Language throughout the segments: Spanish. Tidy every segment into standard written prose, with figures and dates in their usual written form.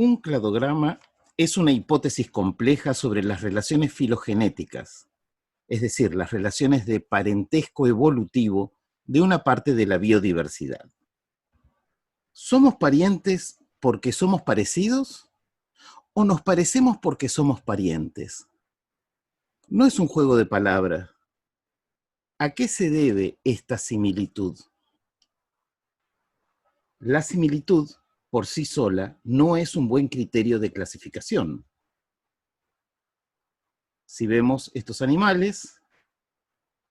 Un cladograma es una hipótesis compleja sobre las relaciones filogenéticas, es decir, las relaciones de parentesco evolutivo de una parte de la biodiversidad. ¿Somos parientes porque somos parecidos o nos parecemos porque somos parientes? No es un juego de palabras. ¿A qué se debe esta similitud? La similitud, por sí sola, no es un buen criterio de clasificación. Si vemos estos animales,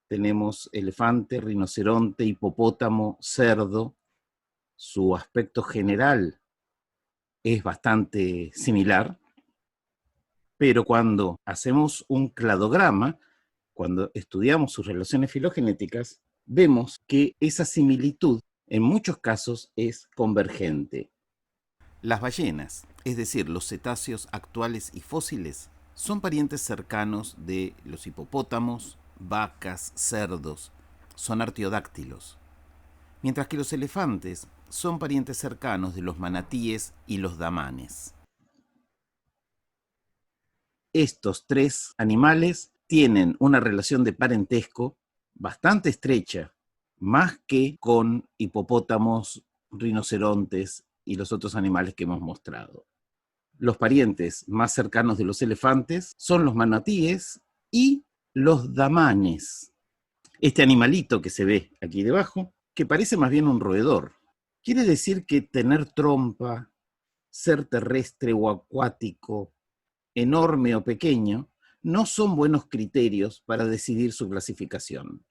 tenemos elefante, rinoceronte, hipopótamo, cerdo. Su aspecto general es bastante similar, pero cuando hacemos un cladograma, cuando estudiamos sus relaciones filogenéticas, vemos que esa similitud en muchos casos es convergente. Las ballenas, es decir, los cetáceos actuales y fósiles, son parientes cercanos de los hipopótamos, vacas, cerdos, son artiodáctilos, mientras que los elefantes son parientes cercanos de los manatíes y los damanes. Estos tres animales tienen una relación de parentesco bastante estrecha, más que con hipopótamos, rinocerontes y los otros animales que hemos mostrado. Los parientes más cercanos de los elefantes son los manatíes y los damanes. Este animalito que se ve aquí debajo, que parece más bien un roedor, quiere decir que tener trompa, ser terrestre o acuático, enorme o pequeño, no son buenos criterios para decidir su clasificación.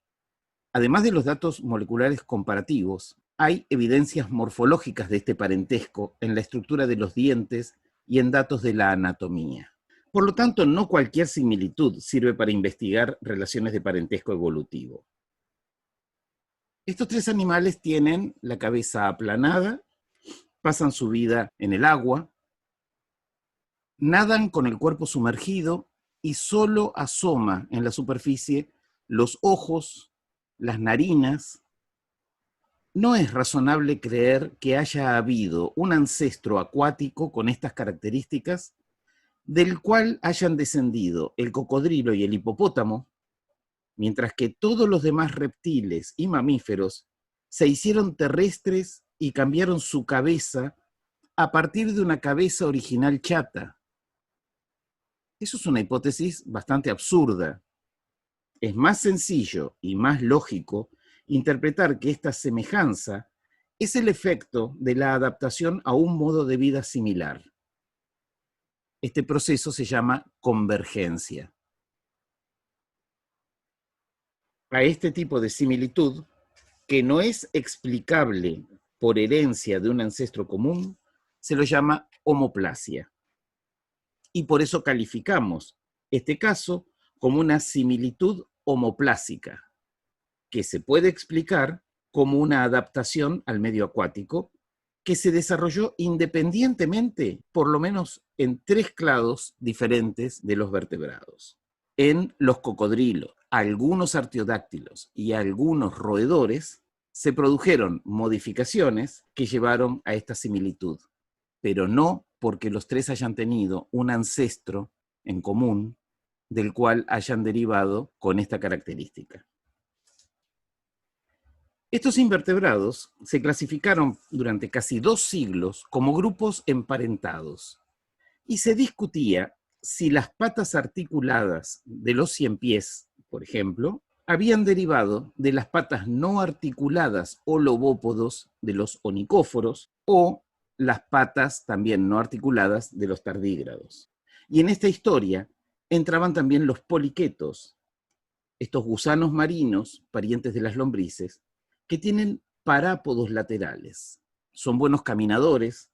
Además de los datos moleculares comparativos, hay evidencias morfológicas de este parentesco en la estructura de los dientes y en datos de la anatomía. Por lo tanto, no cualquier similitud sirve para investigar relaciones de parentesco evolutivo. Estos tres animales tienen la cabeza aplanada, pasan su vida en el agua, nadan con el cuerpo sumergido y solo asoma en la superficie los ojos, las narinas. No es razonable creer que haya habido un ancestro acuático con estas características del cual hayan descendido el cocodrilo y el hipopótamo, mientras que todos los demás reptiles y mamíferos se hicieron terrestres y cambiaron su cabeza a partir de una cabeza original chata. Eso es una hipótesis bastante absurda. Es más sencillo y más lógico interpretar que esta semejanza es el efecto de la adaptación a un modo de vida similar. Este proceso se llama convergencia. A este tipo de similitud, que no es explicable por herencia de un ancestro común, se lo llama homoplasia. Y por eso calificamos este caso como una similitud homoplásica, que se puede explicar como una adaptación al medio acuático que se desarrolló independientemente, por lo menos en tres clados diferentes de los vertebrados. En los cocodrilos, algunos artiodáctilos y algunos roedores se produjeron modificaciones que llevaron a esta similitud, pero no porque los tres hayan tenido un ancestro en común del cual hayan derivado con esta característica. Estos invertebrados se clasificaron durante casi 2 siglos como grupos emparentados y se discutía si las patas articuladas de los ciempiés, por ejemplo, habían derivado de las patas no articuladas o lobópodos de los onicóforos o las patas también no articuladas de los tardígrados. Y en esta historia entraban también los poliquetos, estos gusanos marinos, parientes de las lombrices, que tienen parápodos laterales. Son buenos caminadores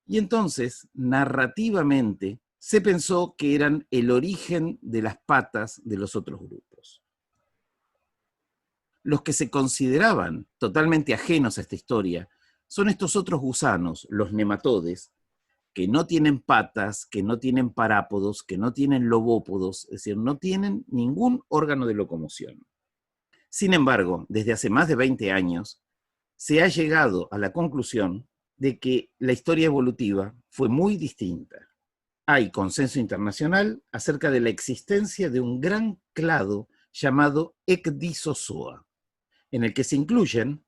y entonces, narrativamente, se pensó que eran el origen de las patas de los otros grupos. Los que se consideraban totalmente ajenos a esta historia son estos otros gusanos, los nematodes, que no tienen patas, que no tienen parápodos, que no tienen lobópodos, es decir, no tienen ningún órgano de locomoción. Sin embargo, desde hace más de 20 años, se ha llegado a la conclusión de que la historia evolutiva fue muy distinta. Hay consenso internacional acerca de la existencia de un gran clado llamado Ecdysozoa, en el que se incluyen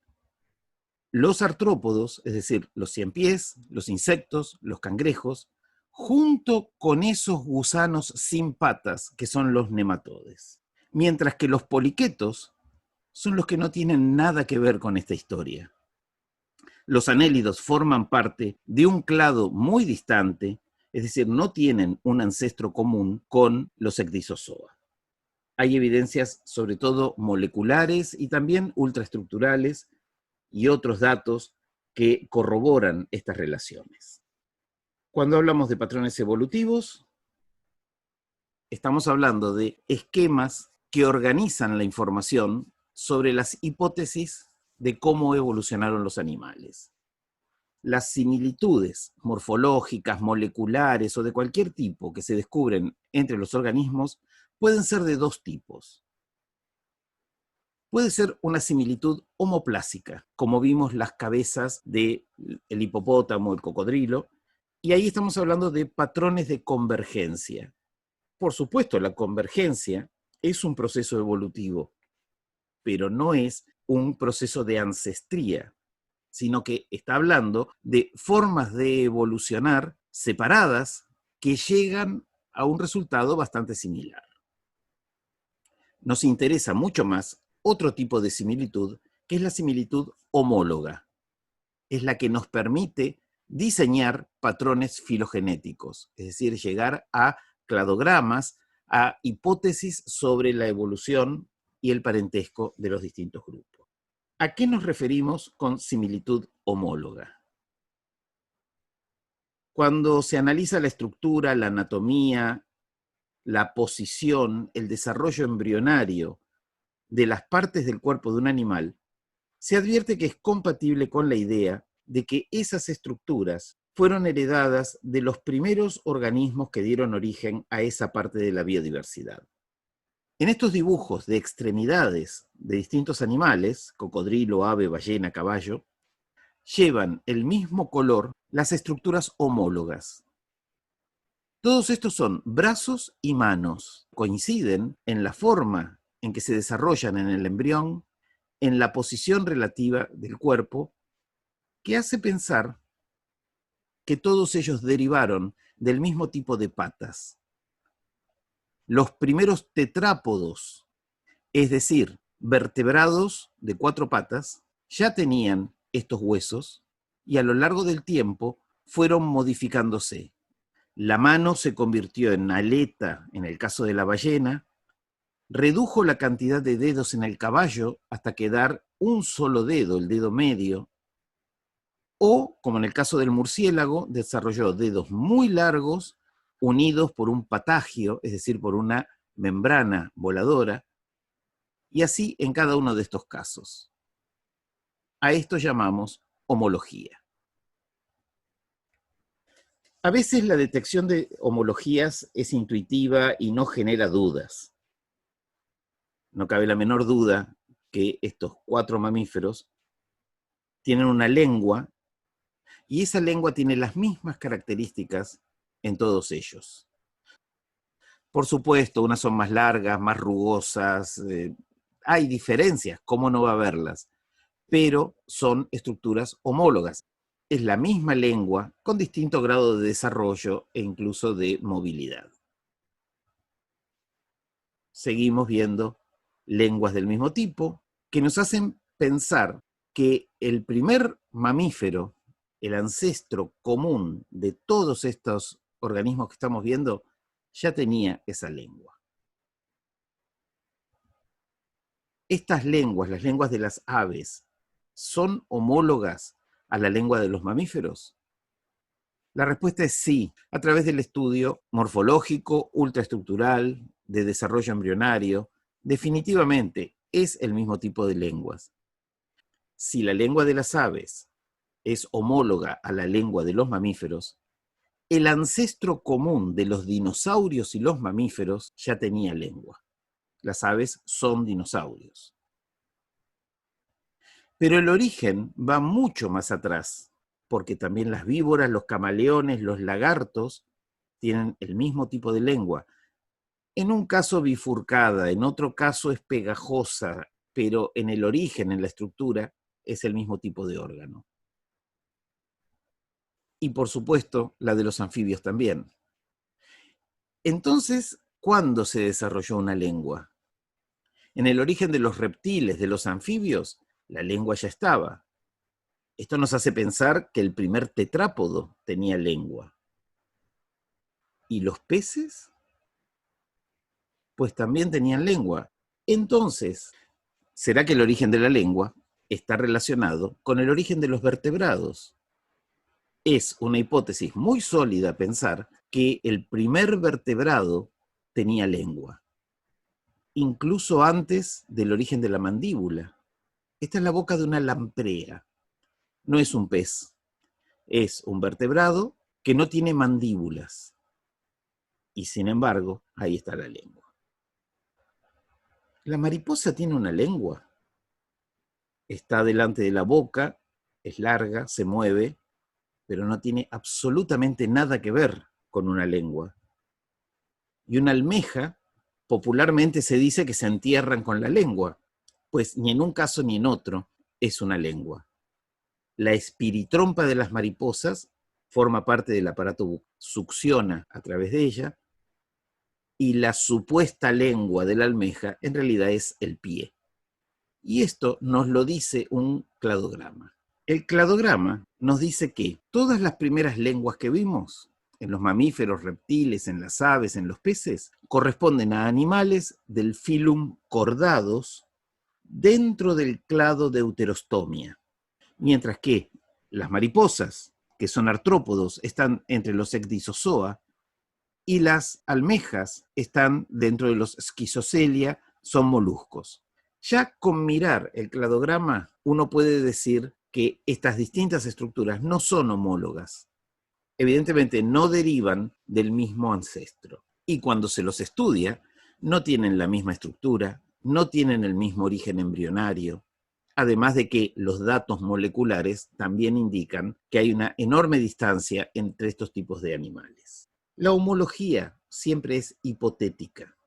los artrópodos, es decir, los ciempiés, los insectos, los cangrejos, junto con esos gusanos sin patas que son los nematodes. Mientras que los poliquetos son los que no tienen nada que ver con esta historia. Los anélidos forman parte de un clado muy distante, es decir, no tienen un ancestro común con los Ecdysozoa. Hay evidencias sobre todo moleculares y también ultraestructurales y otros datos que corroboran estas relaciones. Cuando hablamos de patrones evolutivos, estamos hablando de esquemas que organizan la información sobre las hipótesis de cómo evolucionaron los animales. Las similitudes morfológicas, moleculares o de cualquier tipo que se descubren entre los organismos pueden ser de dos tipos. Puede ser una similitud homoplásica, como vimos las cabezas del hipopótamo, el cocodrilo, y ahí estamos hablando de patrones de convergencia. Por supuesto, la convergencia es un proceso evolutivo, pero no es un proceso de ancestría, sino que está hablando de formas de evolucionar separadas que llegan a un resultado bastante similar. Nos interesa mucho más otro tipo de similitud, que es la similitud homóloga. Es la que nos permite diseñar patrones filogenéticos, es decir, llegar a cladogramas, a hipótesis sobre la evolución y el parentesco de los distintos grupos. ¿A qué nos referimos con similitud homóloga? Cuando se analiza la estructura, la anatomía, la posición, el desarrollo embrionario de las partes del cuerpo de un animal, se advierte que es compatible con la idea de que esas estructuras fueron heredadas de los primeros organismos que dieron origen a esa parte de la biodiversidad. En estos dibujos de extremidades de distintos animales, cocodrilo, ave, ballena, caballo, llevan el mismo color las estructuras homólogas. Todos estos son brazos y manos, coinciden en la forma en que se desarrollan en el embrión, en la posición relativa del cuerpo, que hace pensar que todos ellos derivaron del mismo tipo de patas. Los primeros tetrápodos, es decir, vertebrados de 4 patas, ya tenían estos huesos y a lo largo del tiempo fueron modificándose. La mano se convirtió en aleta en el caso de la ballena, redujo la cantidad de dedos en el caballo hasta quedar un solo dedo, el dedo medio, o, como en el caso del murciélago, desarrolló dedos muy largos unidos por un patagio, es decir, por una membrana voladora, y así en cada uno de estos casos. A esto llamamos homología. A veces la detección de homologías es intuitiva y no genera dudas. No cabe la menor duda que estos 4 mamíferos tienen una lengua y esa lengua tiene las mismas características en todos ellos. Por supuesto, unas son más largas, más rugosas, hay diferencias, ¿cómo no va a haberlas? Pero son estructuras homólogas. Es la misma lengua con distinto grado de desarrollo e incluso de movilidad. Seguimos viendo lenguas del mismo tipo que nos hacen pensar que el primer mamífero, el ancestro común de todos estos organismos que estamos viendo, ya tenía esa lengua. Estas lenguas, las lenguas de las aves, ¿son homólogas a la lengua de los mamíferos? La respuesta es sí, a través del estudio morfológico, ultraestructural, de desarrollo embrionario. Definitivamente es el mismo tipo de lenguas. Si la lengua de las aves es homóloga a la lengua de los mamíferos, el ancestro común de los dinosaurios y los mamíferos ya tenía lengua. Las aves son dinosaurios. Pero el origen va mucho más atrás. porque también las víboras, los camaleones, los lagartos tienen el mismo tipo de lengua. En un caso bifurcada, en otro caso es pegajosa, pero en el origen, en la estructura, es el mismo tipo de órgano. Y por supuesto, la de los anfibios también. Entonces, ¿cuándo se desarrolló una lengua? En el origen de los reptiles, de los anfibios, la lengua ya estaba. Esto nos hace pensar que el primer tetrápodo tenía lengua. ¿Y los peces? Pues también tenían lengua. Entonces, ¿será que el origen de la lengua está relacionado con el origen de los vertebrados? Es una hipótesis muy sólida pensar que el primer vertebrado tenía lengua, incluso antes del origen de la mandíbula. Esta es la boca de una lamprea. No es un pez, es un vertebrado que no tiene mandíbulas. Y sin embargo, ahí está la lengua. La mariposa tiene una lengua. Está delante de la boca, es larga, se mueve, pero no tiene absolutamente nada que ver con una lengua. Y una almeja, popularmente se dice que se entierran con la lengua, pues ni en un caso ni en otro es una lengua. La espiritrompa de las mariposas forma parte del aparato bucal, succiona a través de ella, y la supuesta lengua de la almeja en realidad es el pie. Y esto nos lo dice un cladograma. El cladograma nos dice que todas las primeras lenguas que vimos, en los mamíferos, reptiles, en las aves, en los peces, corresponden a animales del filum Chordados dentro del clado Deuterostomia, mientras que las mariposas, que son artrópodos, están entre los Ecdysozoa, y las almejas están dentro de los Schizocelia, son moluscos. Ya con mirar el cladograma, uno puede decir que estas distintas estructuras no son homólogas. Evidentemente no derivan del mismo ancestro. Y cuando se los estudia, no tienen la misma estructura, no tienen el mismo origen embrionario, además de que los datos moleculares también indican que hay una enorme distancia entre estos tipos de animales. La homología siempre es hipotética.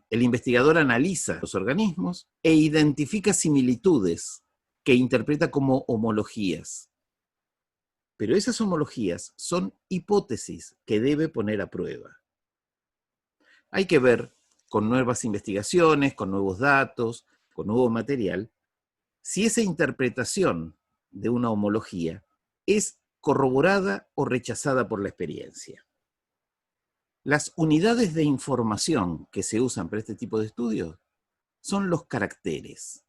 El investigador analiza los organismos e identifica similitudes que interpreta como homologías. Pero esas homologías son hipótesis que debe poner a prueba. Hay que ver con nuevas investigaciones, con nuevos datos, con nuevo material, si esa interpretación de una homología es corroborada o rechazada por la experiencia. Las unidades de información que se usan para este tipo de estudios son los caracteres.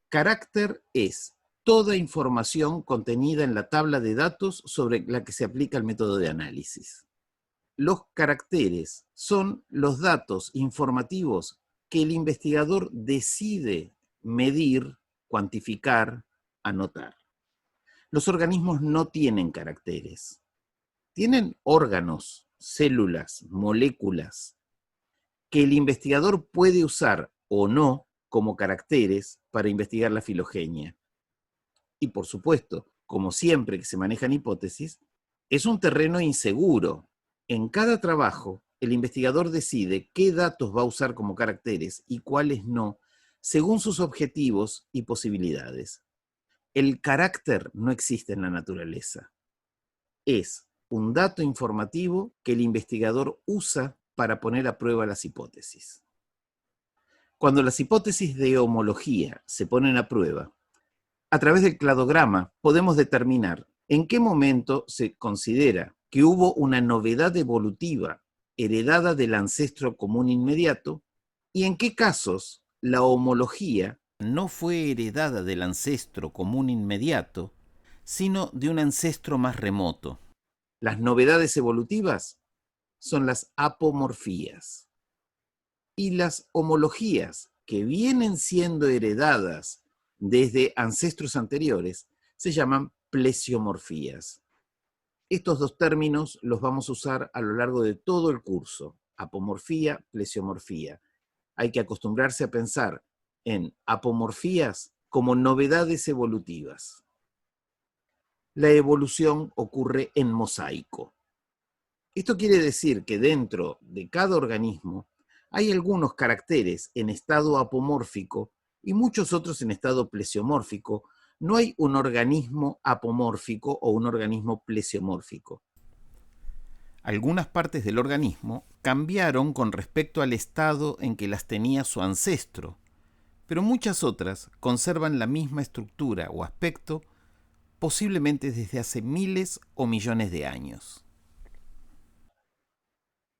Carácter es toda información contenida en la tabla de datos sobre la que se aplica el método de análisis. Los caracteres son los datos informativos que el investigador decide medir, cuantificar, anotar. Los organismos no tienen caracteres. Tienen órganos, células, moléculas, que el investigador puede usar o no como caracteres para investigar la filogenia. Y por supuesto, como siempre que se manejan hipótesis, es un terreno inseguro. En cada trabajo, el investigador decide qué datos va a usar como caracteres y cuáles no, según sus objetivos y posibilidades. El carácter no existe en la naturaleza. Es un dato informativo que el investigador usa para poner a prueba las hipótesis. Cuando las hipótesis de homología se ponen a prueba, a través del cladograma podemos determinar en qué momento se considera que hubo una novedad evolutiva heredada del ancestro común inmediato y en qué casos la homología no fue heredada del ancestro común inmediato, sino de un ancestro más remoto. Las novedades evolutivas son las apomorfías. Y las homologías que vienen siendo heredadas desde ancestros anteriores se llaman plesiomorfías. Estos dos términos los vamos a usar a lo largo de todo el curso: apomorfía, plesiomorfía. Hay que acostumbrarse a pensar en apomorfías como novedades evolutivas. la evolución ocurre en mosaico. Esto quiere decir que dentro de cada organismo hay algunos caracteres en estado apomórfico y muchos otros en estado plesiomórfico. No hay un organismo apomórfico o un organismo plesiomórfico. Algunas partes del organismo cambiaron con respecto al estado en que las tenía su ancestro, pero muchas otras conservan la misma estructura o aspecto, posiblemente desde hace miles o millones de años.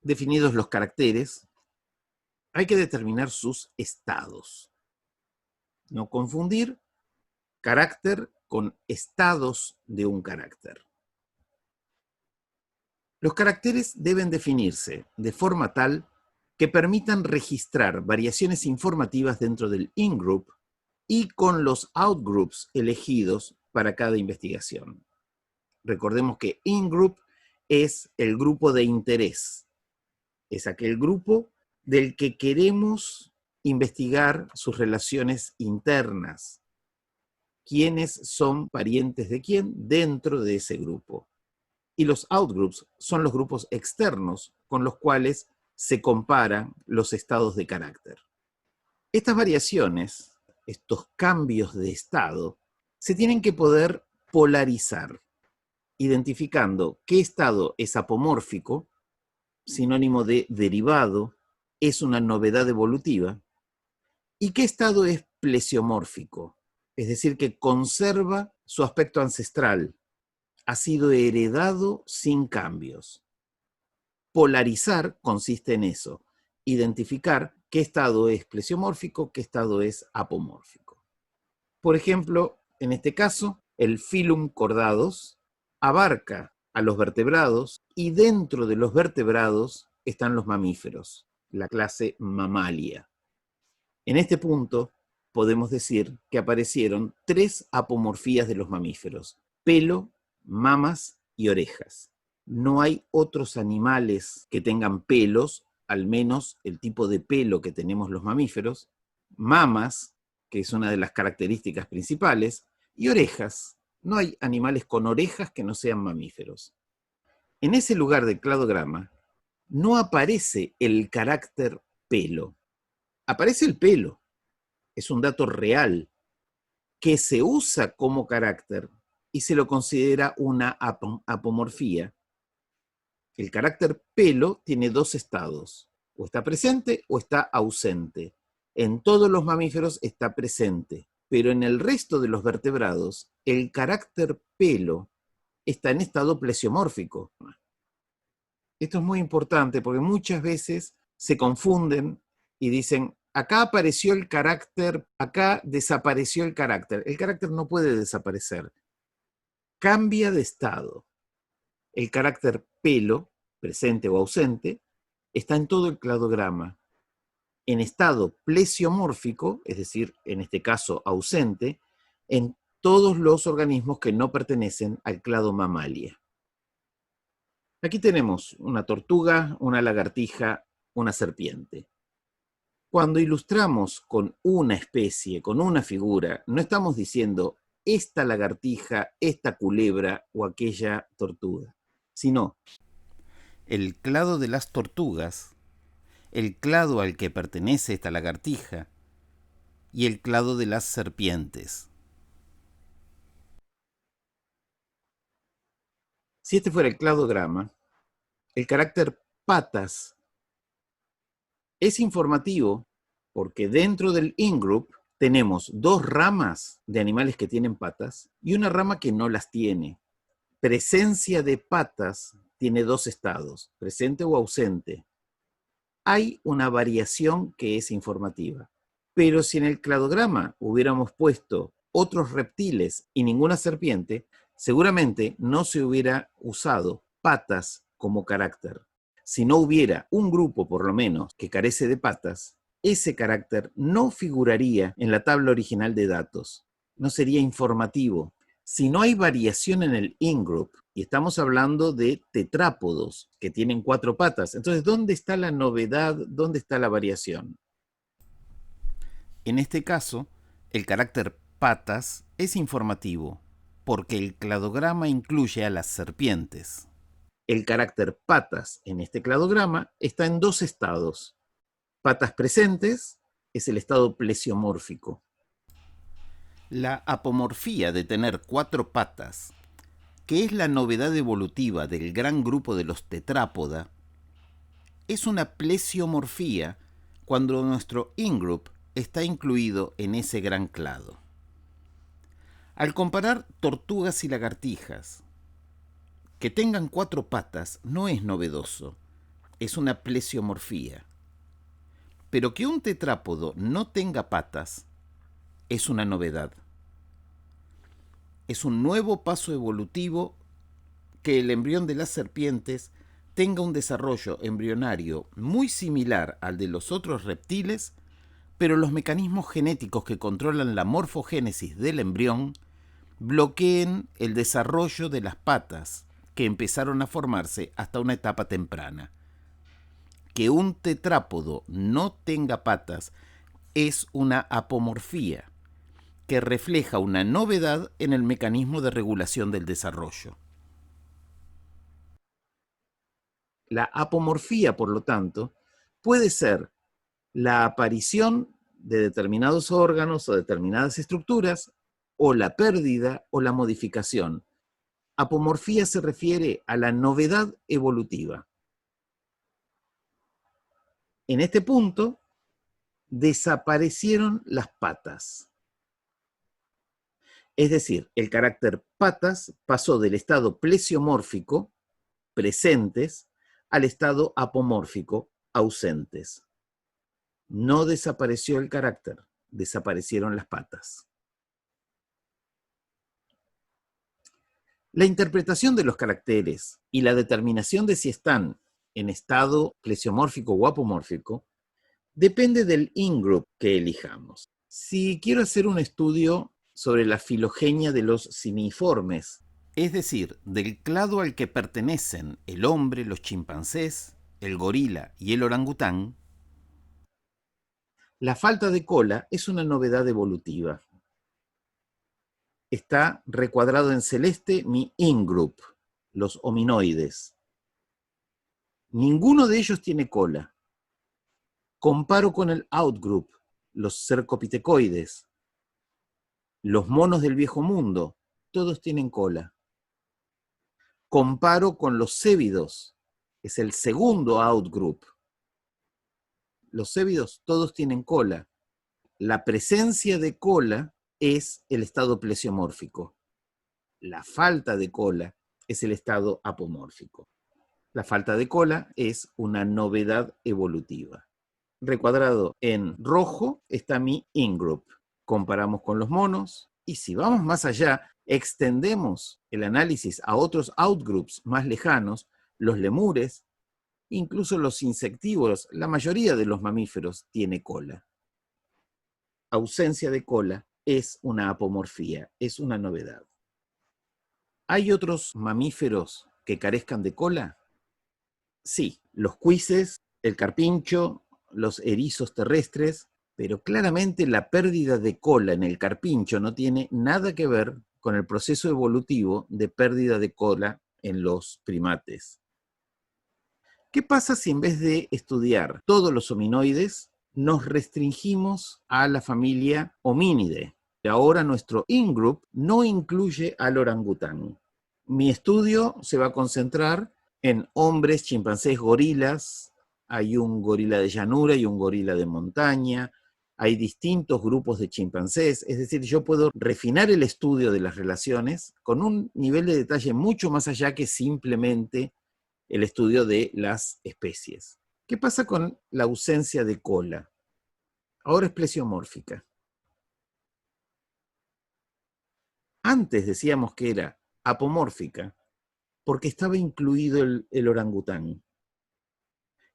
Definidos los caracteres, hay que determinar sus estados. No confundir carácter con estados de un carácter. Los caracteres deben definirse de forma tal que permitan registrar variaciones informativas dentro del in-group y con los out-groups elegidos para cada investigación. Recordemos que in-group es el grupo de interés. Es aquel grupo del que queremos investigar sus relaciones internas. ¿Quiénes son parientes de quién dentro de ese grupo? Y los outgroups son los grupos externos con los cuales se comparan los estados de carácter. Estas variaciones, estos cambios de estado, se tienen que poder polarizar, identificando qué estado es apomórfico, sinónimo de derivado, es una novedad evolutiva, y qué estado es plesiomórfico, es decir, que conserva su aspecto ancestral, ha sido heredado sin cambios. Polarizar consiste en eso, identificar qué estado es plesiomórfico, qué estado es apomórfico. Por ejemplo, en este caso, el Phylum Chordados abarca a los vertebrados y dentro de los vertebrados están los mamíferos, la clase Mammalia. En este punto podemos decir que aparecieron 3 apomorfías de los mamíferos: pelo, mamas y orejas. No hay otros animales que tengan pelos, al menos el tipo de pelo que tenemos los mamíferos, mamas, que es una de las características principales, y orejas. No hay animales con orejas que no sean mamíferos. En ese lugar del cladograma no aparece el carácter pelo. Aparece el pelo. Es un dato real que se usa como carácter y se lo considera una apomorfía. El carácter pelo tiene 2 estados, o está presente o está ausente. En todos los mamíferos está presente, pero en el resto de los vertebrados, el carácter pelo está en estado plesiomórfico. Esto es muy importante porque muchas veces se confunden y dicen, acá apareció el carácter, acá desapareció el carácter. El carácter no puede desaparecer. Cambia de estado. El carácter pelo, presente o ausente, está en todo el cladograma. En estado plesiomórfico, es decir, en este caso ausente, en todos los organismos que no pertenecen al clado Mammalia. Aquí tenemos una tortuga, una lagartija, una serpiente. Cuando ilustramos con una especie, con una figura, no estamos diciendo esta lagartija, esta culebra o aquella tortuga, sino el clado de las tortugas, el clado al que pertenece esta lagartija y el clado de las serpientes. Si este fuera el cladograma, el carácter patas es informativo porque dentro del in-group tenemos 2 ramas de animales que tienen patas y una rama que no las tiene. Presencia de patas tiene 2 estados, presente o ausente. Hay una variación que es informativa. Pero si en el cladograma hubiéramos puesto otros reptiles y ninguna serpiente, seguramente no se hubiera usado patas como carácter. Si no hubiera un grupo, por lo menos, que carece de patas, ese carácter no figuraría en la tabla original de datos. No sería informativo. Si no hay variación en el in-group, y estamos hablando de tetrápodos que tienen 4 patas, entonces, ¿dónde está la novedad? ¿Dónde está la variación? En este caso, el carácter patas es informativo, porque el cladograma incluye a las serpientes. El carácter patas en este cladograma está en dos estados. Patas presentes es el estado plesiomórfico. La apomorfía de tener 4 patas, que es la novedad evolutiva del gran grupo de los tetrápoda, es una plesiomorfía cuando nuestro in-group está incluido en ese gran clado. Al comparar tortugas y lagartijas, que tengan 4 patas no es novedoso, es una plesiomorfía. Pero que un tetrápodo no tenga patas es una novedad. Es un nuevo paso evolutivo que el embrión de las serpientes tenga un desarrollo embrionario muy similar al de los otros reptiles, pero los mecanismos genéticos que controlan la morfogénesis del embrión bloqueen el desarrollo de las patas que empezaron a formarse hasta una etapa temprana. Que un tetrápodo no tenga patas es una apomorfía que refleja una novedad en el mecanismo de regulación del desarrollo. La apomorfía, por lo tanto, puede ser la aparición de determinados órganos o determinadas estructuras, o la pérdida o la modificación. Apomorfía se refiere a la novedad evolutiva. En este punto, desaparecieron las patas. Es decir, el carácter patas pasó del estado plesiomórfico, presentes, al estado apomórfico, ausentes. No desapareció el carácter, desaparecieron las patas. La interpretación de los caracteres y la determinación de si están en estado plesiomórfico o apomórfico depende del in-group que elijamos. Si quiero hacer un estudio sobre la filogenia de los simiiformes, es decir, del clado al que pertenecen el hombre, los chimpancés, el gorila y el orangután, la falta de cola es una novedad evolutiva. Está recuadrado en celeste mi in-group, los hominoides. Ninguno de ellos tiene cola. Comparo con el out-group, los cercopitecoides. Los monos del viejo mundo, todos tienen cola. Comparo con los cébidos, es el segundo out-group. Los cébidos todos tienen cola. La presencia de cola es el estado plesiomórfico. La falta de cola es el estado apomórfico. La falta de cola es una novedad evolutiva. Recuadrado en rojo está mi in-group. Comparamos con los monos y si vamos más allá, extendemos el análisis a otros outgroups más lejanos, los lemures, incluso los insectívoros, la mayoría de los mamíferos tiene cola. Ausencia de cola es una apomorfía, es una novedad. ¿Hay otros mamíferos que carezcan de cola? Sí, los cuises, el carpincho, los erizos terrestres, pero claramente la pérdida de cola en el carpincho no tiene nada que ver con el proceso evolutivo de pérdida de cola en los primates. ¿Qué pasa si en vez de estudiar todos los hominoides, nos restringimos a la familia Hominidae? Ahora nuestro in-group no incluye al orangután. Mi estudio se va a concentrar en hombres, chimpancés, gorilas. Hay un gorila de llanura y un gorila de montaña. Hay distintos grupos de chimpancés. Es decir, yo puedo refinar el estudio de las relaciones con un nivel de detalle mucho más allá que simplemente el estudio de las especies. ¿Qué pasa con la ausencia de cola? Ahora es plesiomórfica. Antes decíamos que era apomórfica porque estaba incluido el orangután.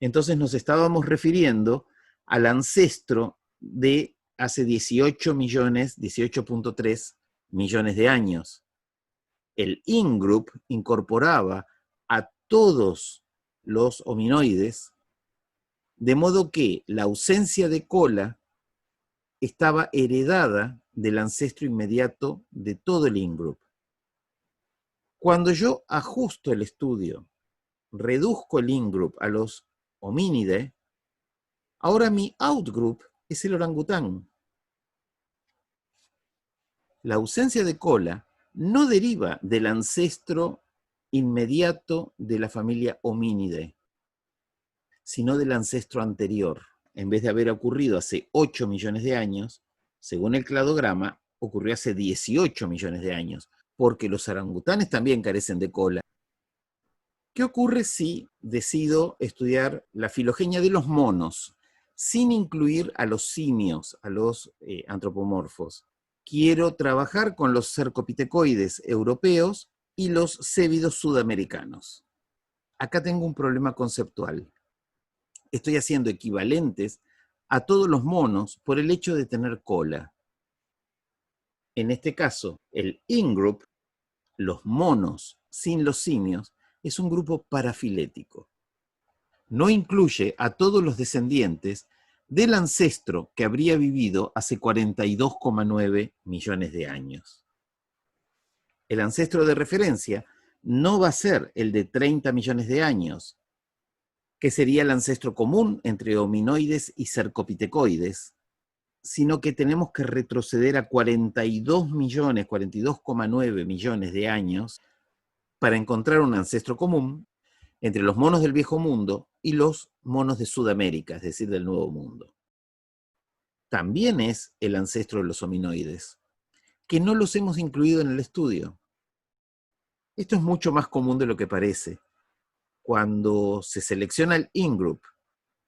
Entonces nos estábamos refiriendo al ancestro de hace 18 millones, 18.3 millones de años. El in-group incorporaba a todos los hominoides, de modo que la ausencia de cola estaba heredada del ancestro inmediato de todo el in-group. Cuando yo ajusto el estudio, reduzco el in-group a los homínidae, ahora mi out-group es el orangután. La ausencia de cola no deriva del ancestro inmediato de la familia Hominidae, sino del ancestro anterior. En vez de haber ocurrido hace 8 millones de años, según el cladograma, ocurrió hace 18 millones de años, porque los orangutanes también carecen de cola. ¿Qué ocurre si decido estudiar la filogenia de los monos, sin incluir a los simios, a los antropomorfos? Quiero trabajar con los cercopitecoides europeos y los cébidos sudamericanos. Acá tengo un problema conceptual. Estoy haciendo equivalentes a todos los monos por el hecho de tener cola. En este caso, el in-group, los monos sin los simios, es un grupo parafilético. No incluye a todos los descendientes del ancestro que habría vivido hace 42,9 millones de años. El ancestro de referencia no va a ser el de 30 millones de años, que sería el ancestro común entre hominoides y cercopitecoides, sino que tenemos que retroceder a 42 millones, 42,9 millones de años para encontrar un ancestro común entre los monos del Viejo Mundo y los monos de Sudamérica, es decir, del Nuevo Mundo. También es el ancestro de los hominoides, que no los hemos incluido en el estudio. Esto es mucho más común de lo que parece. Cuando se selecciona el in-group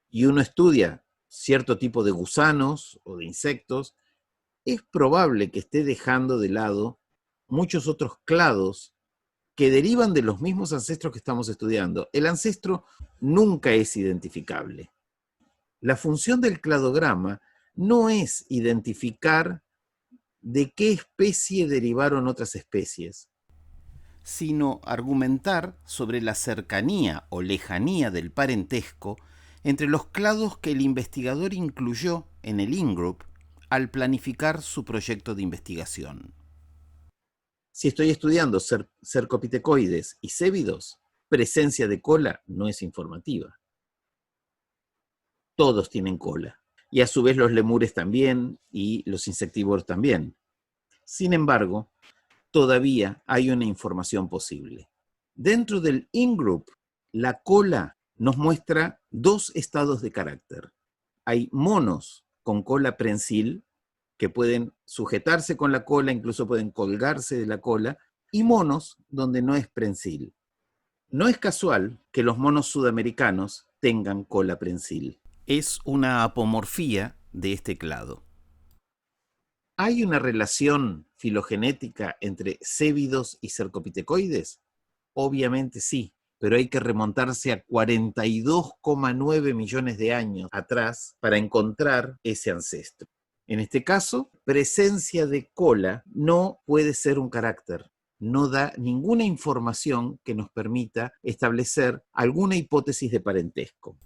y uno estudia cierto tipo de gusanos o de insectos, es probable que esté dejando de lado muchos otros clados que derivan de los mismos ancestros que estamos estudiando. El ancestro nunca es identificable. La función del cladograma no es identificar de qué especie derivaron otras especies, sino argumentar sobre la cercanía o lejanía del parentesco entre los clados que el investigador incluyó en el in-group al planificar su proyecto de investigación. Si estoy estudiando cercopitecoides y cébidos, presencia de cola no es informativa. Todos tienen cola, y a su vez los lemures también y los insectívoros también. Sin embargo, todavía hay una información posible. Dentro del in-group, la cola nos muestra dos estados de carácter. Hay monos con cola prensil, que pueden sujetarse con la cola, incluso pueden colgarse de la cola, y monos donde no es prensil. No es casual que los monos sudamericanos tengan cola prensil. Es una apomorfía de este clado. ¿Hay una relación filogenética entre cébidos y cercopitecoides? Obviamente sí, pero hay que remontarse a 42,9 millones de años atrás para encontrar ese ancestro. En este caso, presencia de cola no puede ser un carácter. No da ninguna información que nos permita establecer alguna hipótesis de parentesco.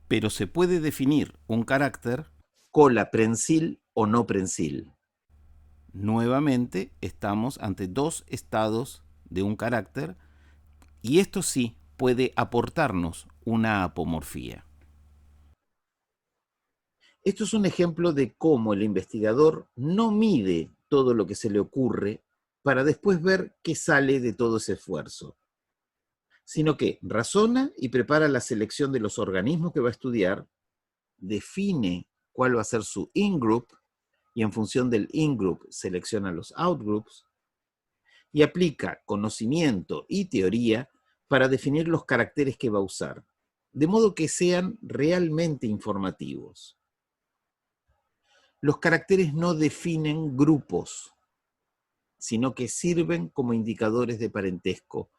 Pero se puede definir un carácter cola prensil o no prensil. Nuevamente estamos ante dos estados de un carácter y esto sí puede aportarnos una apomorfía. Esto es un ejemplo de cómo el investigador no mide todo lo que se le ocurre para después ver qué sale de todo ese esfuerzo, sino que razona y prepara la selección de los organismos que va a estudiar, define cuál va a ser su in-group y en función del in-group selecciona los out-groups y aplica conocimiento y teoría para definir los caracteres que va a usar, de modo que sean realmente informativos. Los caracteres no definen grupos, sino que sirven como indicadores de parentesco.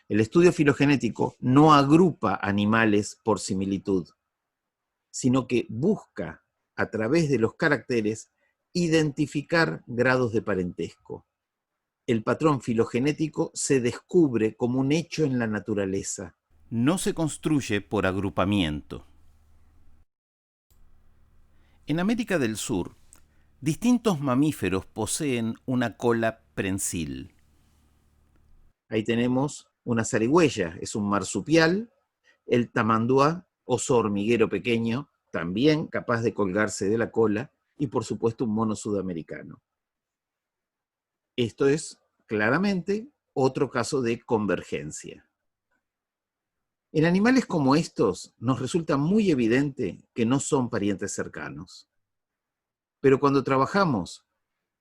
El estudio filogenético no agrupa animales por similitud, sino que busca, a través de los caracteres, identificar grados de parentesco. El patrón filogenético se descubre como un hecho en la naturaleza. No se construye por agrupamiento. En América del Sur, distintos mamíferos poseen una cola prensil. Ahí tenemos una zarigüeya, es un marsupial, el tamanduá, oso hormiguero pequeño, también capaz de colgarse de la cola, y por supuesto un mono sudamericano. Esto es claramente otro caso de convergencia. En animales como estos nos resulta muy evidente que no son parientes cercanos. Pero cuando trabajamos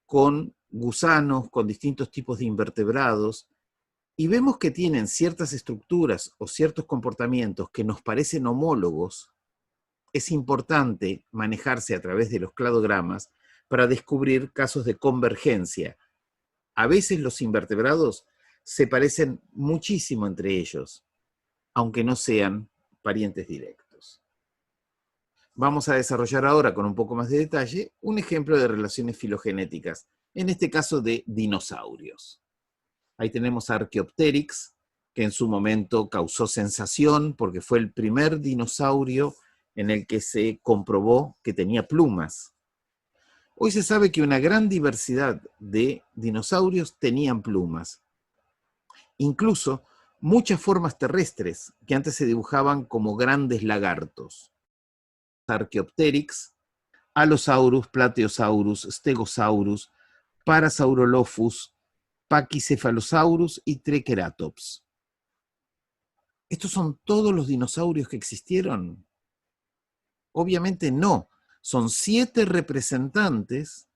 con gusanos, con distintos tipos de invertebrados, y vemos que tienen ciertas estructuras o ciertos comportamientos que nos parecen homólogos, es importante manejarse a través de los cladogramas para descubrir casos de convergencia. A veces los invertebrados se parecen muchísimo entre ellos, aunque no sean parientes directos. Vamos a desarrollar ahora con un poco más de detalle un ejemplo de relaciones filogenéticas, en este caso de dinosaurios. Ahí tenemos a Archaeopteryx, que en su momento causó sensación porque fue el primer dinosaurio en el que se comprobó que tenía plumas. Hoy se sabe que una gran diversidad de dinosaurios tenían plumas. Incluso muchas formas terrestres que antes se dibujaban como grandes lagartos. Archaeopteryx, Allosaurus, Plateosaurus, Stegosaurus, Parasaurolophus, Pachycephalosaurus y Triceratops. ¿Estos son todos los dinosaurios que existieron? Obviamente no. Son 7 representantes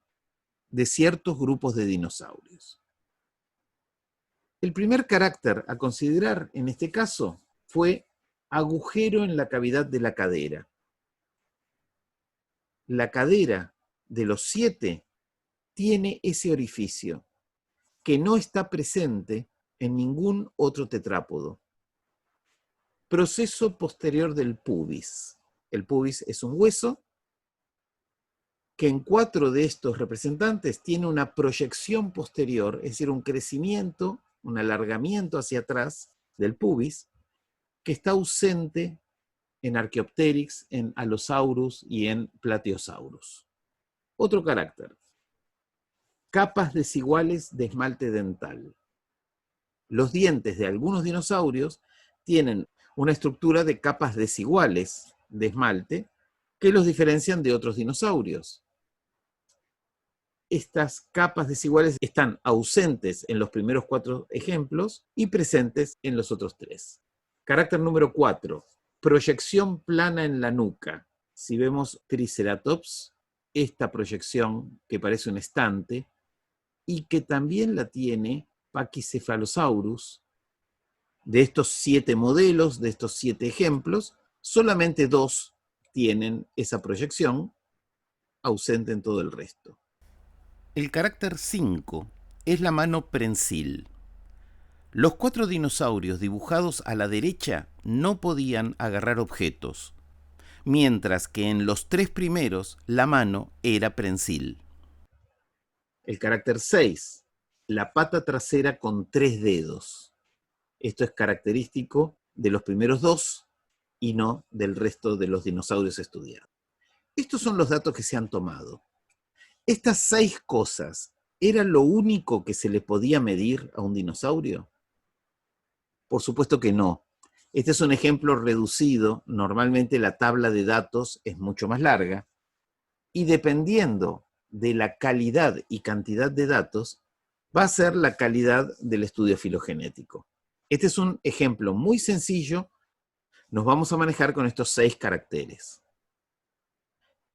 de ciertos grupos de dinosaurios. El primer carácter a considerar en este caso fue agujero en la cavidad de la cadera. La cadera de los 7 tiene ese orificio que no está presente en ningún otro tetrápodo. Proceso posterior del pubis. El pubis es un hueso que en 4 de estos representantes tiene una proyección posterior, es decir, un crecimiento, un alargamiento hacia atrás del pubis, que está ausente en Archaeopteryx, en Allosaurus y en Plateosaurus. Otro carácter. Capas desiguales de esmalte dental. Los dientes de algunos dinosaurios tienen una estructura de capas desiguales de esmalte que los diferencian de otros dinosaurios. Estas capas desiguales están ausentes en los primeros 4 ejemplos y presentes en los otros 3. Carácter número 4, proyección plana en la nuca. Si vemos Triceratops, esta proyección que parece un estante y que también la tiene Pachycephalosaurus. De estos 7 modelos, de estos 7 ejemplos, solamente 2 tienen esa proyección, ausente en todo el resto. El carácter 5 es la mano prensil. Los 4 dinosaurios dibujados a la derecha no podían agarrar objetos, mientras que en los 3 primeros la mano era prensil. El carácter 6, la pata trasera con 3 dedos. Esto es característico de los primeros 2 y no del resto de los dinosaurios estudiados. Estos son los datos que se han tomado. ¿Estas 6 cosas era lo único que se le podía medir a un dinosaurio? Por supuesto que no. Este es un ejemplo reducido. Normalmente la tabla de datos es mucho más larga y dependiendo de la calidad y cantidad de datos, va a ser la calidad del estudio filogenético. Este es un ejemplo muy sencillo. Nos vamos a manejar con estos 6 caracteres.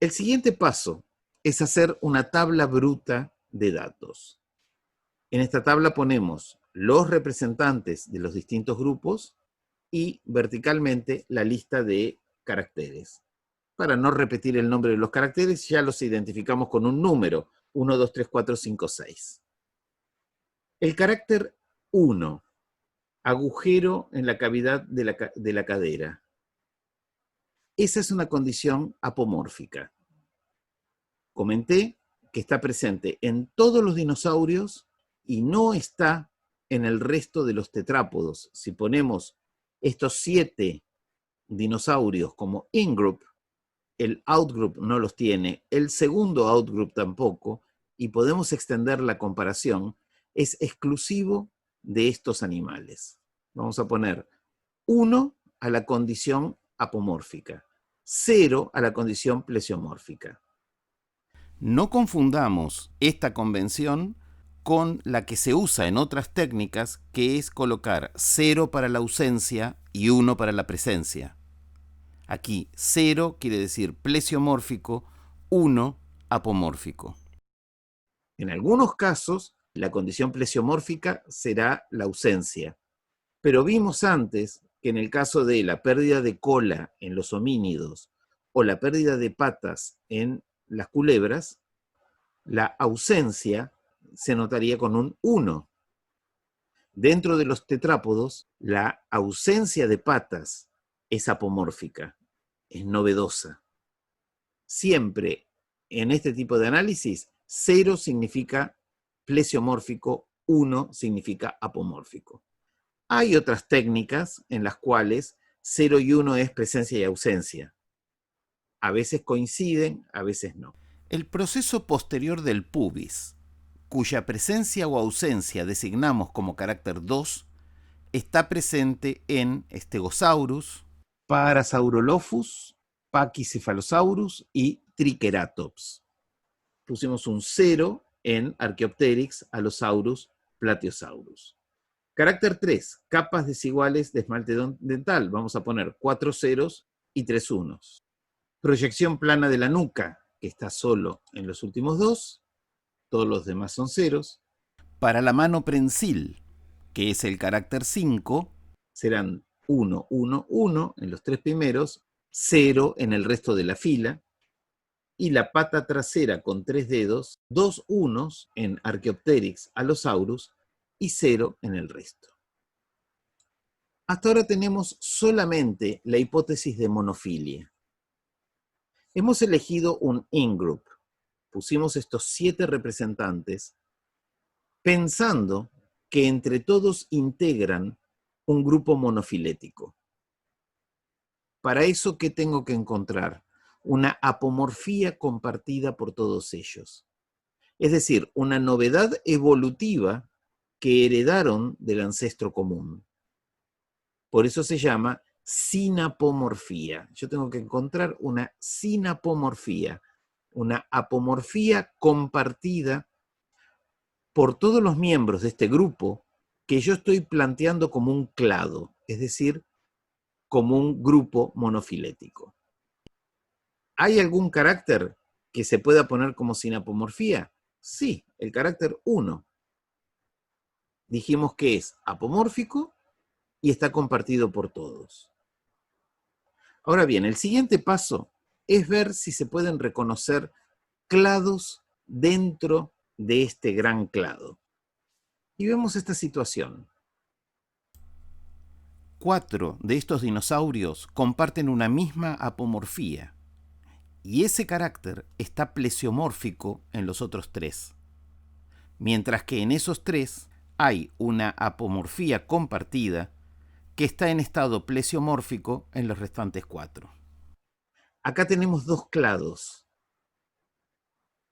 El siguiente paso es hacer una tabla bruta de datos. En esta tabla ponemos los representantes de los distintos grupos y verticalmente la lista de caracteres. Para no repetir el nombre de los caracteres, ya los identificamos con un número, 1, 2, 3, 4, 5, 6. El carácter 1, agujero en la cavidad de la cadera. Esa es una condición apomórfica. Comenté que está presente en todos los dinosaurios y no está en el resto de los tetrápodos. Si ponemos estos 7 dinosaurios como in-group, el out-group no los tiene, el segundo out-group tampoco, y podemos extender la comparación, es exclusivo de estos animales. Vamos a poner 1 a la condición apomórfica, 0 a la condición plesiomórfica. No confundamos esta convención con la que se usa en otras técnicas, que es colocar 0 para la ausencia y 1 para la presencia. Aquí 0 quiere decir plesiomórfico, 1 apomórfico. En algunos casos, la condición plesiomórfica será la ausencia, pero vimos antes que en el caso de la pérdida de cola en los homínidos o la pérdida de patas en las culebras, la ausencia se notaría con un 1. Dentro de los tetrápodos, la ausencia de patas es apomórfica, es novedosa. Siempre en este tipo de análisis, 0 significa plesiomórfico, 1 significa apomórfico. Hay otras técnicas en las cuales 0 y 1 es presencia y ausencia. A veces coinciden, a veces no. El proceso posterior del pubis, cuya presencia o ausencia designamos como carácter 2, está presente en Stegosaurus, Parasaurolophus, Pachycephalosaurus y Triceratops. Pusimos un 0 en Archaeopteryx, Allosaurus, Plateosaurus. Carácter 3, capas desiguales de esmalte dental. Vamos a poner 4 ceros y 3 unos. Proyección plana de la nuca, que está solo en los últimos 2. Todos los demás son ceros. Para la mano prensil, que es el carácter 5, serán 1, 1, 1 en los 3 primeros, 0 en el resto de la fila, y la pata trasera con 3 dedos, 2 unos en Archaeopteryx, Allosaurus, y 0 en el resto. Hasta ahora tenemos solamente la hipótesis de monofilia. Hemos elegido un in-group. Pusimos estos 7 representantes pensando que entre todos integran un grupo monofilético. Para eso, ¿qué tengo que encontrar? Una apomorfía compartida por todos ellos. Es decir, una novedad evolutiva que heredaron del ancestro común. Por eso se llama sinapomorfía. Yo tengo que encontrar una sinapomorfía, una apomorfía compartida por todos los miembros de este grupo que yo estoy planteando como un clado, es decir, como un grupo monofilético. ¿Hay algún carácter que se pueda poner como sinapomorfía? Sí, el carácter 1. Dijimos que es apomórfico y está compartido por todos. Ahora bien, el siguiente paso es ver si se pueden reconocer clados dentro de este gran clado. Y vemos esta situación. 4 de estos dinosaurios comparten una misma apomorfía, y ese carácter está plesiomórfico en los otros 3, mientras que en esos 3 hay una apomorfía compartida que está en estado plesiomórfico en los restantes 4. Acá tenemos 2 clados,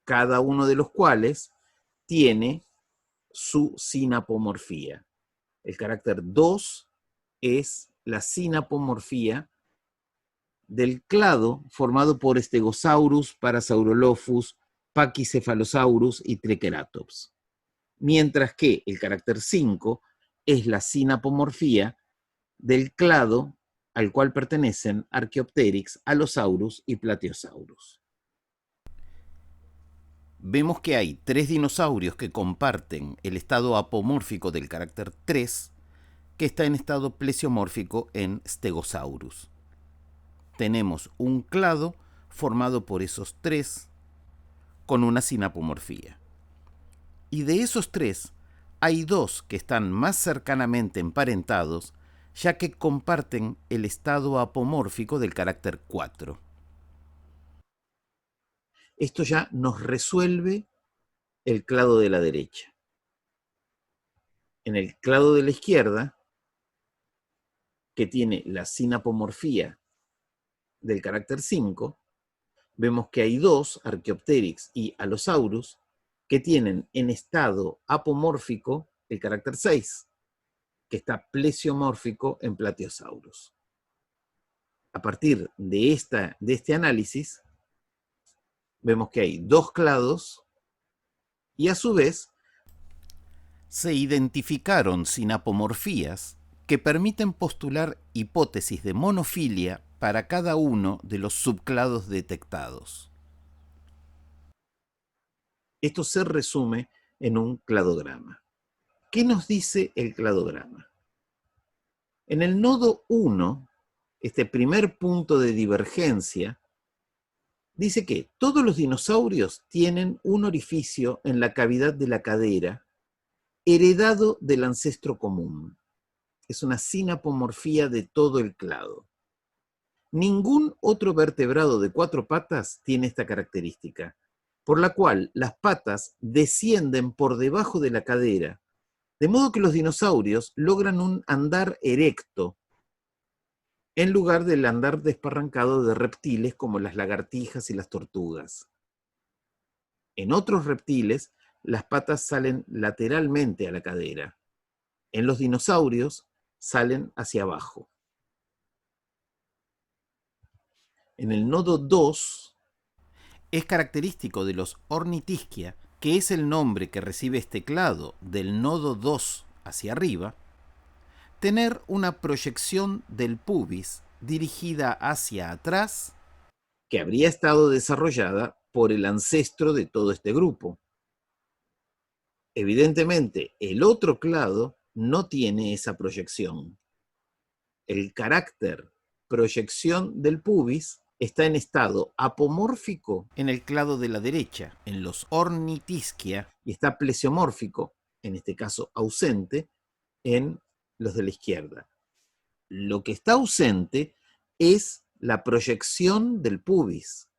cada uno de los cuales tiene su sinapomorfía. El carácter 2 es la sinapomorfía del clado formado por Stegosaurus, Parasaurolophus, Pachycephalosaurus y Triceratops. Mientras que el carácter 5 es la sinapomorfía del clado al cual pertenecen Archaeopteryx, Allosaurus y Plateosaurus. Vemos que hay 3 dinosaurios que comparten el estado apomórfico del carácter 3, que está en estado plesiomórfico en Stegosaurus. Tenemos un clado formado por esos 3 con una sinapomorfía. Y de esos 3, hay 2 que están más cercanamente emparentados, ya que comparten el estado apomórfico del carácter 4. Esto ya nos resuelve el clado de la derecha. En el clado de la izquierda, que tiene la sinapomorfía del carácter 5, vemos que hay 2, Archaeopteryx y Allosaurus, que tienen en estado apomórfico el carácter 6. que está plesiomórfico en Plateosaurus. A partir de este análisis, vemos que hay 2 clados y a su vez se identificaron sinapomorfías que permiten postular hipótesis de monofilia para cada uno de los subclados detectados. Esto se resume en un cladograma. ¿Qué nos dice el cladograma? En el nodo 1, este primer punto de divergencia, dice que todos los dinosaurios tienen un orificio en la cavidad de la cadera heredado del ancestro común. Es una sinapomorfía de todo el clado. Ningún otro vertebrado de 4 patas tiene esta característica, por la cual las patas descienden por debajo de la cadera, de modo que los dinosaurios logran un andar erecto, en lugar del andar desparrancado de reptiles como las lagartijas y las tortugas. En otros reptiles, las patas salen lateralmente a la cadera. En los dinosaurios, salen hacia abajo. En el nodo 2, es característico de los Ornithischia, que es el nombre que recibe este clado del nodo 2 hacia arriba, tener una proyección del pubis dirigida hacia atrás, que habría estado desarrollada por el ancestro de todo este grupo. Evidentemente, el otro clado no tiene esa proyección. El carácter proyección del pubis está en estado apomórfico en el clado de la derecha, en los Ornithischia, y está plesiomórfico, en este caso ausente, en los de la izquierda. Lo que está ausente es la proyección del pubis,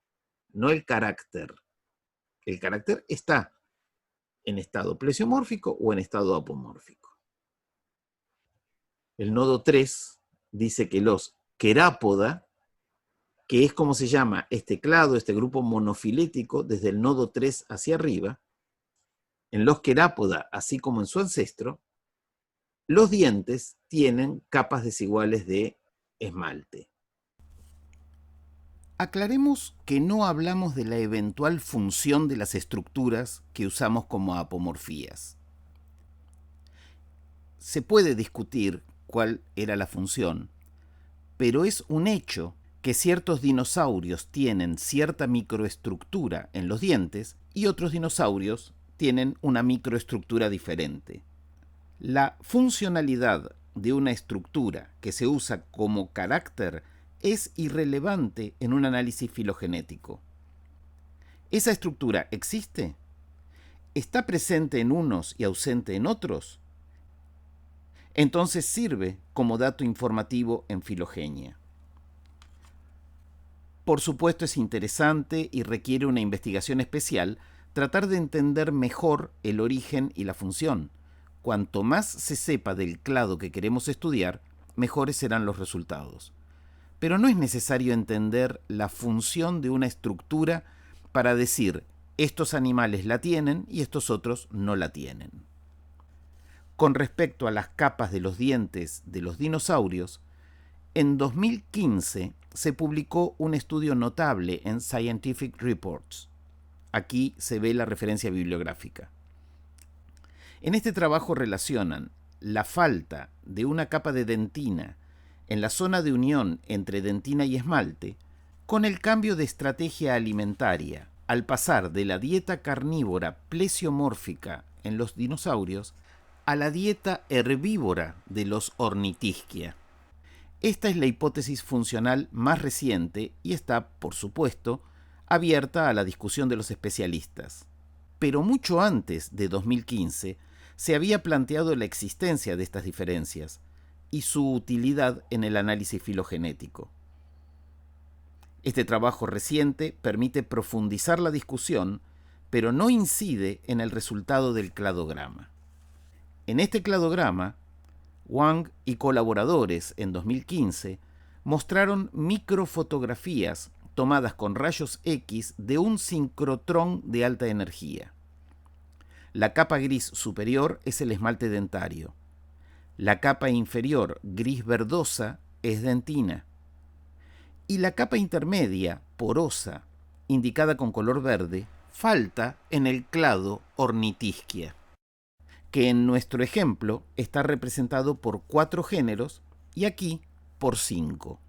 no el carácter. El carácter está en estado plesiomórfico o en estado apomórfico. El nodo 3 dice que los Querápoda, que es como se llama este clado, este grupo monofilético, desde el nodo 3 hacia arriba, en los Querápoda, así como en su ancestro, los dientes tienen capas desiguales de esmalte. Aclaremos que no hablamos de la eventual función de las estructuras que usamos como apomorfías. Se puede discutir cuál era la función, pero es un hecho que ciertos dinosaurios tienen cierta microestructura en los dientes y otros dinosaurios tienen una microestructura diferente. La funcionalidad de una estructura que se usa como carácter es irrelevante en un análisis filogenético. ¿Esa estructura existe? ¿Está presente en unos y ausente en otros? Entonces sirve como dato informativo en filogenia. Por supuesto es interesante y requiere una investigación especial tratar de entender mejor el origen y la función. Cuanto más se sepa del clado que queremos estudiar, mejores serán los resultados. Pero no es necesario entender la función de una estructura para decir estos animales la tienen y estos otros no la tienen. Con respecto a las capas de los dientes de los dinosaurios, en 2015 se publicó un estudio notable en Scientific Reports. Aquí se ve la referencia bibliográfica. En este trabajo relacionan la falta de una capa de dentina en la zona de unión entre dentina y esmalte con el cambio de estrategia alimentaria al pasar de la dieta carnívora plesiomórfica en los dinosaurios a la dieta herbívora de los Ornithischia. Esta es la hipótesis funcional más reciente y está, por supuesto, abierta a la discusión de los especialistas. Pero mucho antes de 2015 se había planteado la existencia de estas diferencias y su utilidad en el análisis filogenético. Este trabajo reciente permite profundizar la discusión, pero no incide en el resultado del cladograma. En este cladograma, Wang y colaboradores en 2015 mostraron microfotografías tomadas con rayos X de un sincrotrón de alta energía. La capa gris superior es el esmalte dentario. La capa inferior, gris verdosa, es dentina. Y la capa intermedia, porosa, indicada con color verde, falta en el clado Ornithischia, que en nuestro ejemplo está representado por 4 géneros y aquí por 5.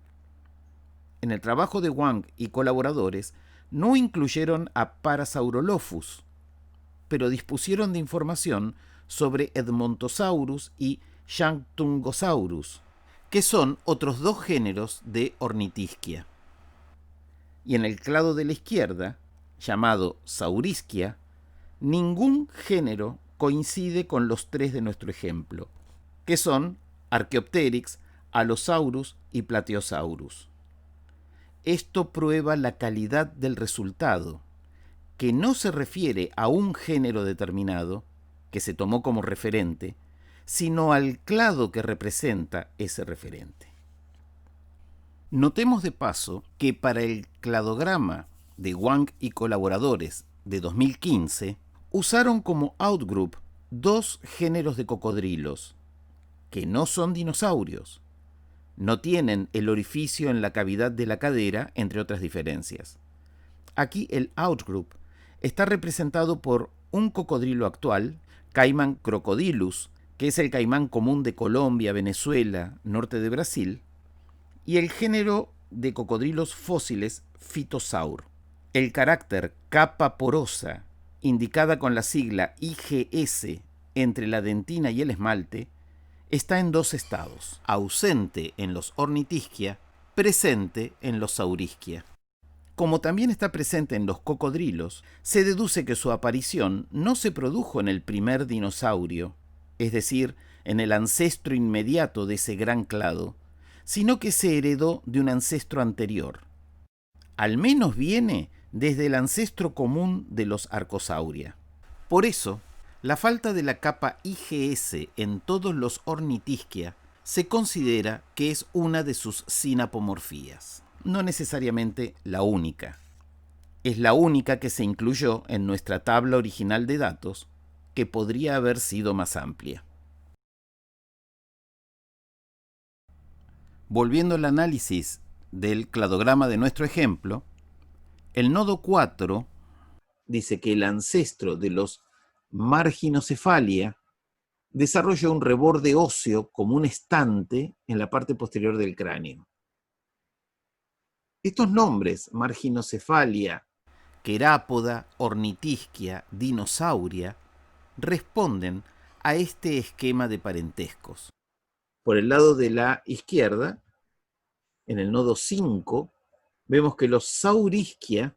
En el trabajo de Wang y colaboradores no incluyeron a Parasaurolophus, pero dispusieron de información sobre Edmontosaurus y Shantungosaurus, que son otros 2 géneros de Ornithischia. Y en el clado de la izquierda, llamado Saurischia, ningún género coincide con los 3 de nuestro ejemplo, que son Archaeopteryx, Allosaurus y Plateosaurus. Esto prueba la calidad del resultado, que no se refiere a un género determinado, que se tomó como referente, sino al clado que representa ese referente. Notemos de paso que para el cladograma de Wang y colaboradores de 2015, usaron como outgroup 2 géneros de cocodrilos, que no son dinosaurios. No tienen el orificio en la cavidad de la cadera, entre otras diferencias. Aquí el outgroup está representado por un cocodrilo actual, Caiman crocodilus, que es el caimán común de Colombia, Venezuela, norte de Brasil, y el género de cocodrilos fósiles Phytosaur. El carácter capa porosa, indicada con la sigla IGS entre la dentina y el esmalte, está en 2 estados, ausente en los Ornithischia, presente en los Saurischia. Como también está presente en los cocodrilos, se deduce que su aparición no se produjo en el primer dinosaurio, es decir, en el ancestro inmediato de ese gran clado, sino que se heredó de un ancestro anterior. Al menos viene desde el ancestro común de los Arcosauria. Por eso, la falta de la capa IGS en todos los Ornithischia se considera que es una de sus sinapomorfías. No necesariamente la única. Es la única que se incluyó en nuestra tabla original de datos, que podría haber sido más amplia. Volviendo al análisis del cladograma de nuestro ejemplo, el nodo 4 dice que el ancestro de los Marginocephalia desarrolla un reborde óseo como un estante en la parte posterior del cráneo. Estos nombres, Marginocephalia, Querápoda, Ornithischia, Dinosauria, responden a este esquema de parentescos. Por el lado de la izquierda, en el nodo 5, vemos que los Saurischia,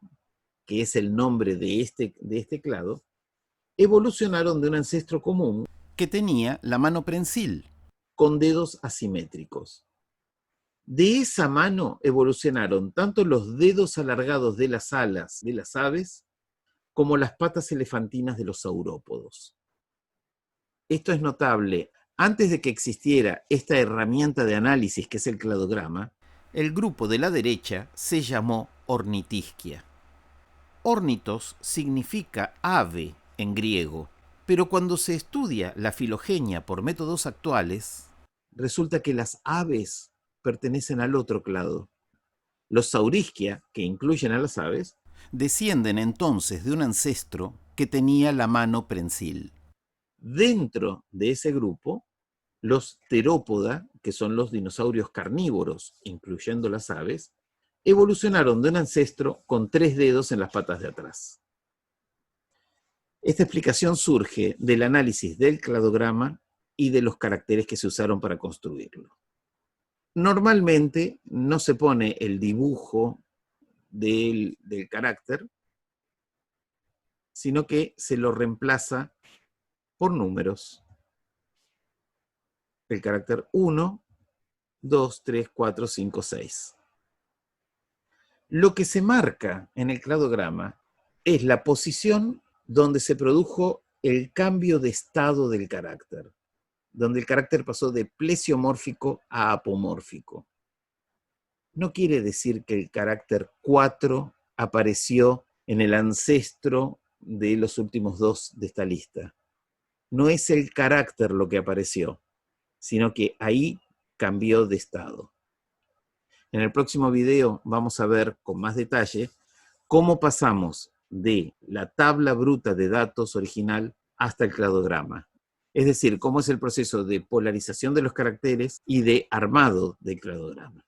que es el nombre de este clado, evolucionaron de un ancestro común que tenía la mano prensil, con dedos asimétricos. De esa mano evolucionaron tanto los dedos alargados de las alas de las aves como las patas elefantinas de los saurópodos. Esto es notable. Antes de que existiera esta herramienta de análisis que es el cladograma, el grupo de la derecha se llamó Ornithischia. Ornitos significa ave en griego, pero cuando se estudia la filogenia por métodos actuales, resulta que las aves pertenecen al otro clado. Los Saurischia, que incluyen a las aves, descienden entonces de un ancestro que tenía la mano prensil. Dentro de ese grupo, los Theropoda, que son los dinosaurios carnívoros, incluyendo las aves, evolucionaron de un ancestro con 3 dedos en las patas de atrás. Esta explicación surge del análisis del cladograma y de los caracteres que se usaron para construirlo. Normalmente no se pone el dibujo del carácter, sino que se lo reemplaza por números. El carácter 1, 2, 3, 4, 5, 6. Lo que se marca en el cladograma es la posición donde se produjo el cambio de estado del carácter, donde el carácter pasó de plesiomórfico a apomórfico. No quiere decir que el carácter 4 apareció en el ancestro de los últimos 2 de esta lista. No es el carácter lo que apareció, sino que ahí cambió de estado. En el próximo video vamos a ver con más detalle cómo pasamos de la tabla bruta de datos original hasta el cladograma. Es decir, cómo es el proceso de polarización de los caracteres y de armado del cladograma.